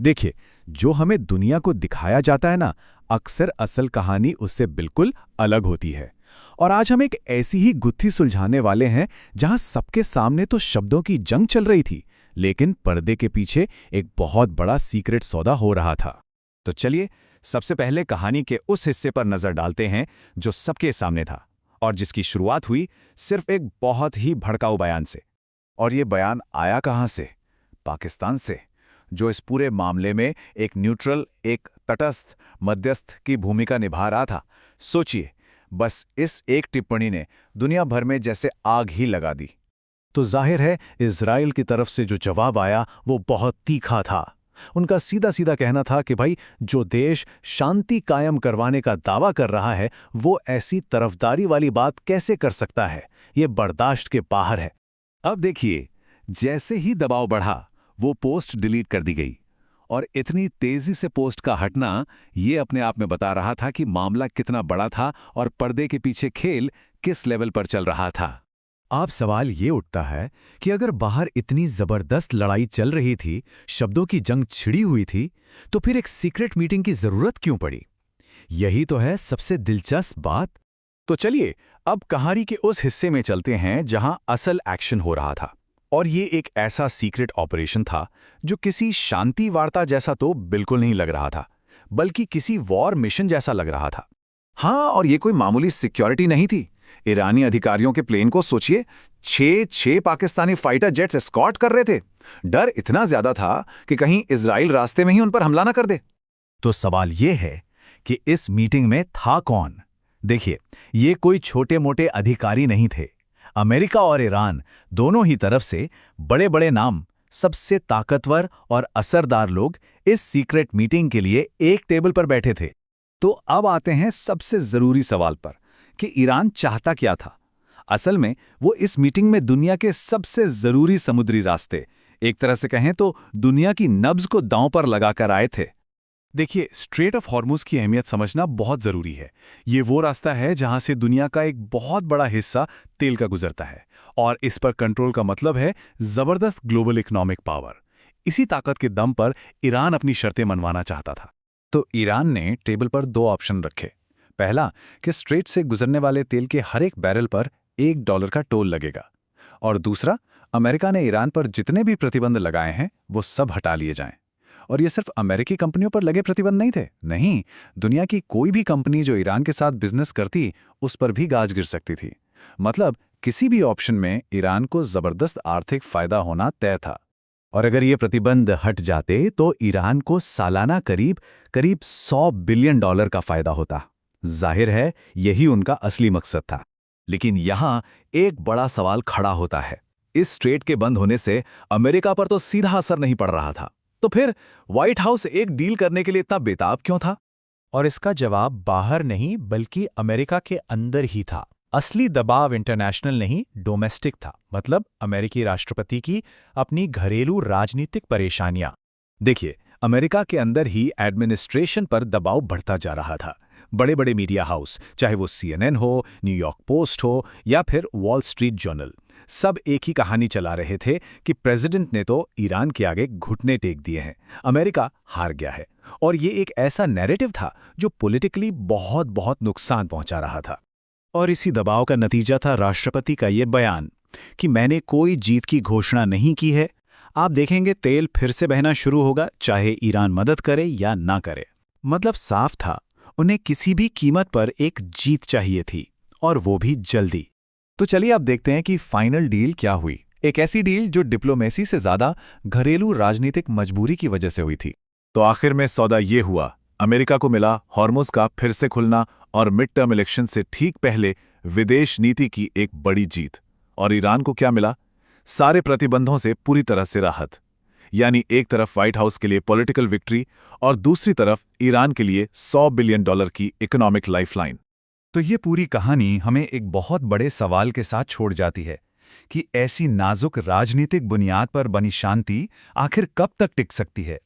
देखिए, जो हमें दुनिया को दिखाया जाता है ना, अक्सर असल कहानी उससे बिल्कुल अलग होती है। और आज हम एक ऐसी ही गुत्थी सुलझाने वाले हैं जहां सबके सामने तो शब्दों की जंग चल रही थी, लेकिन पर्दे के पीछे एक बहुत बड़ा सीक्रेट सौदा हो रहा था। तो चलिए, सबसे पहले कहानी के उस हिस्से पर नजर डालते हैं जो सबके सामने था और जिसकी शुरुआत हुई सिर्फ एक बहुत ही भड़काऊ बयान से। और ये बयान आया कहाँ से? पाकिस्तान से, जो इस पूरे मामले में एक न्यूट्रल, एक तटस्थ मध्यस्थ की भूमिका निभा रहा था। सोचिए, बस इस एक टिप्पणी ने दुनिया भर में जैसे आग ही लगा दी। तो जाहिर है, इजराइल की तरफ से जो जवाब आया वो बहुत तीखा था। उनका सीधा सीधा कहना था कि भाई, जो देश शांति कायम करवाने का दावा कर रहा है वो ऐसी तरफदारी वाली बात कैसे कर सकता है, ये बर्दाश्त के बाहर है। अब देखिए, जैसे ही दबाव बढ़ा वो पोस्ट डिलीट कर दी गई। और इतनी तेजी से पोस्ट का हटना ये अपने आप में बता रहा था कि मामला कितना बड़ा था और पर्दे के पीछे खेल किस लेवल पर चल रहा था। अब सवाल ये उठता है कि अगर बाहर इतनी जबरदस्त लड़ाई चल रही थी, शब्दों की जंग छिड़ी हुई थी, तो फिर एक सीक्रेट मीटिंग की जरूरत क्यों पड़ी? यही तो है सबसे दिलचस्प बात। तो चलिए, अब कहानी के उस हिस्से में चलते हैं जहां असल एक्शन हो रहा था। और ये एक ऐसा सीक्रेट ऑपरेशन था जो किसी शांति वार्ता जैसा तो बिल्कुल नहीं लग रहा था, बल्कि किसी वॉर मिशन जैसा लग रहा था। हाँ, और ये कोई मामूली सिक्योरिटी नहीं थी। ईरानी अधिकारियों के प्लेन को सोचिए, छह पाकिस्तानी फाइटर जेट्स एस्कॉर्ट कर रहे थे। डर इतना ज्यादा था कि कहीं इजराइल रास्ते में ही उन पर हमला ना कर दे। तो सवाल ये है कि इस मीटिंग में था कौन? देखिए, ये कोई छोटे मोटे अधिकारी नहीं थे। अमेरिका और ईरान दोनों ही तरफ से बड़े बड़े नाम, सबसे ताकतवर और असरदार लोग इस सीक्रेट मीटिंग के लिए एक टेबल पर बैठे थे। तो अब आते हैं सबसे जरूरी सवाल पर कि ईरान चाहता क्या था। असल में वो इस मीटिंग में दुनिया के सबसे जरूरी समुद्री रास्ते, एक तरह से कहें तो दुनिया की नब्ज को दांव पर लगाकर आए थे। देखिए, स्ट्रेट ऑफ हॉर्मुज की अहमियत समझना बहुत जरूरी है। ये वो रास्ता है जहां से दुनिया का एक बहुत बड़ा हिस्सा तेल का गुजरता है, और इस पर कंट्रोल का मतलब है जबरदस्त ग्लोबल इकोनॉमिक पावर। इसी ताकत के दम पर ईरान अपनी शर्तें मनवाना चाहता था। तो ईरान ने टेबल पर दो ऑप्शन रखे। पहला, कि स्ट्रेट से गुजरने वाले तेल के हर एक बैरल पर $1 का टोल लगेगा। और दूसरा, अमेरिका ने ईरान पर जितने भी प्रतिबंध लगाए हैं वो सब हटा लिए जाएं। और ये सिर्फ अमेरिकी कंपनियों पर लगे प्रतिबंध नहीं थे, नहीं, दुनिया की कोई भी कंपनी जो ईरान के साथ बिजनेस करती उस पर भी गाज गिर सकती थी। मतलब किसी भी ऑप्शन में ईरान को जबरदस्त आर्थिक फायदा होना तय था। और अगर ये प्रतिबंध हट जाते तो ईरान को सालाना करीब करीब $100 बिलियन का फायदा होता। जाहिर है, यही उनका असली मकसद था। लेकिन यहां एक बड़ा सवाल खड़ा होता है। इस स्ट्रेट के बंद होने से अमेरिका पर तो सीधा असर नहीं पड़ रहा था, तो फिर व्हाइट हाउस एक डील करने के लिए इतना बेताब क्यों था? और इसका जवाब बाहर नहीं बल्कि अमेरिका के अंदर ही था। असली दबाव इंटरनेशनल नहीं, डोमेस्टिक था। मतलब अमेरिकी राष्ट्रपति की अपनी घरेलू राजनीतिक परेशानियां। देखिए, अमेरिका के अंदर ही एडमिनिस्ट्रेशन पर दबाव बढ़ता जा रहा था। बड़े बड़े मीडिया हाउस, चाहे वो CNN हो, न्यूयॉर्क पोस्ट हो या फिर वॉल स्ट्रीट जर्नल, सब एक ही कहानी चला रहे थे कि प्रेसिडेंट ने तो ईरान के आगे घुटने टेक दिए हैं, अमेरिका हार गया है। और ये एक ऐसा नैरेटिव था जो पॉलिटिकली बहुत बहुत नुकसान पहुंचा रहा था। और इसी दबाव का नतीजा था राष्ट्रपति का ये बयान कि मैंने कोई जीत की घोषणा नहीं की है। आप देखेंगे तेल फिर से बहना शुरू होगा, चाहे ईरान मदद करे या ना करे। मतलब साफ था, उन्हें किसी भी कीमत पर एक जीत चाहिए थी, और वो भी जल्दी। तो चलिए अब देखते हैं कि फाइनल डील क्या हुई। एक ऐसी डील जो डिप्लोमेसी से ज्यादा घरेलू राजनीतिक मजबूरी की वजह से हुई थी। तो आखिर में सौदा ये हुआ, अमेरिका को मिला हॉर्मुज का फिर से खुलना और मिड टर्म इलेक्शन से ठीक पहले विदेश नीति की एक बड़ी जीत। और ईरान को क्या मिला? सारे प्रतिबंधों से पूरी तरह से राहत। यानी एक तरफ व्हाइट हाउस के लिए पॉलिटिकल विक्ट्री और दूसरी तरफ ईरान के लिए $100 बिलियन की इकोनॉमिक लाइफलाइन। तो ये पूरी कहानी हमें एक बहुत बड़े सवाल के साथ छोड़ जाती है कि ऐसी नाजुक राजनीतिक बुनियाद पर बनी शांति आखिर कब तक टिक सकती है।